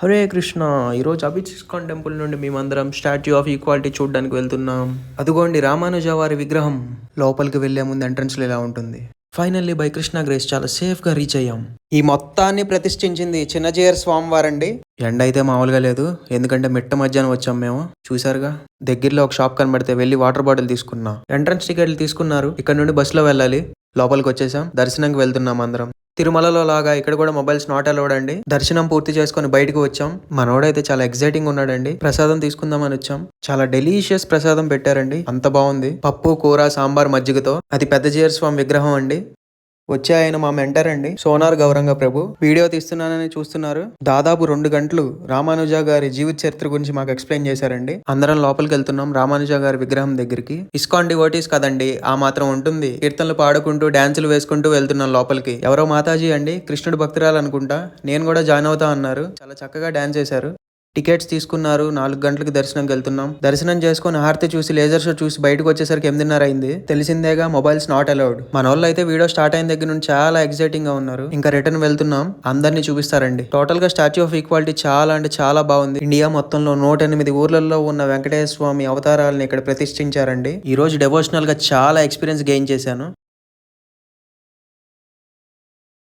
హరే కృష్ణ. ఈరోజు అభిత్ ISKCON temple నుండి మేమందరం స్టాట్యూ ఆఫ్ ఈక్వాలిటీ చూడడానికి వెళ్తున్నాం. అదిగోండి రామానుజ వారి విగ్రహం. లోపలికి వెళ్లే ముందు ఎంట్రన్స్ లో ఇలా ఉంటుంది. ఫైనల్లీ బై కృష్ణ గ్రేస్ చాలా సేఫ్ గా రీచ్ అయ్యాం. ఈ మొత్తాన్ని ప్రతిష్ఠించింది చిన్నజీయర్ స్వామి వారండి. ఎండ అయితే మామూలుగా లేదు, ఎందుకంటే మిట్ట మధ్యాహ్నం వచ్చాం మేము. చూసారుగా, దగ్గరలో ఒక షాప్ కనబడితే వెళ్ళి వాటర్ బాటిల్ తీసుకున్నా. ఎంట్రన్స్ టికెట్లు తీసుకున్నారు. ఇక్కడ నుండి బస్సులో వెళ్ళాలి. లోపలికి వచ్చేసాం. దర్శనంకి వెళ్తున్నాం అందరం. తిరుమలలో లాగా ఇక్కడ కూడా మొబైల్స్ నాట్ అలౌడ్ అండి. దర్శనం పూర్తి చేసుకుని బయటకు వచ్చాం. మనోడైతే చాలా ఎక్సైటింగ్ ఉన్నాడండి. ప్రసాదం తీసుకుందామని వచ్చాం. చాలా డెలీషియస్ ప్రసాదం పెట్టారండి. అంత బాగుంది. పప్పు, కూర, సాంబార్, మజ్జిగతో. అది పెద్ద జీయర్ స్వామి విగ్రహం అండి. వచ్చే ఆయన మా మెంటర్ అండి, సోనార్ గౌరంగ ప్రభు. వీడియో తీస్తున్నానని చూస్తున్నారు. దాదాపు 2 గంటలు రామానుజ గారి జీవిత చరిత్ర గురించి మాకు ఎక్స్ప్లెయిన్ చేశారండి. అందరం లోపలికి వెళ్తున్నాం రామానుజ గారి విగ్రహం దగ్గరికి. ఇస్కాన్ డివోటీస్ కదండి, ఆ మాత్రం ఉంటుంది. కీర్తనలు పాడుకుంటూ డాన్సులు వేసుకుంటూ వెళ్తున్నాం లోపలికి. ఎవరో మాతాజీ అండి, కృష్ణుడు భక్తురాలు అనుకుంటా. నేను కూడా జాయిన్ అవుతా అన్నారు. చాలా చక్కగా డాన్స్ చేశారు. టికెట్స్ తీసుకున్నారు. 4 గంటలకి దర్శనంకి వెళ్తున్నాం. దర్శనం చేసుకుని హారతి చూసి లేజర్ షో చూసి బయటకు వచ్చేసరికి 8:30 అయింది. తెలిసిందేగా, మొబైల్స్ నాట్ అలౌడ్. మన వాళ్ళు అయితే వీడియో స్టార్ట్ అయిన దగ్గర నుంచి చాలా ఎక్సైటింగ్ గా ఉన్నారు. ఇంకా రిటర్న్ వెళ్తున్నాం. అందరినీ చూపిస్తారండి. టోటల్ గా స్టాచ్యూ ఆఫ్ ఈక్వాలిటీ చాలా అంటే చాలా బాగుంది. ఇండియా మొత్తంలో 108 ఊర్లలో ఉన్న వెంకటేశ్వర స్వామి అవతారాలను ఇక్కడ ప్రతిష్ఠించారండి. ఈ రోజు డెవోషనల్ గా చాలా ఎక్స్పీరియన్స్ గెయిన్ చేశాను.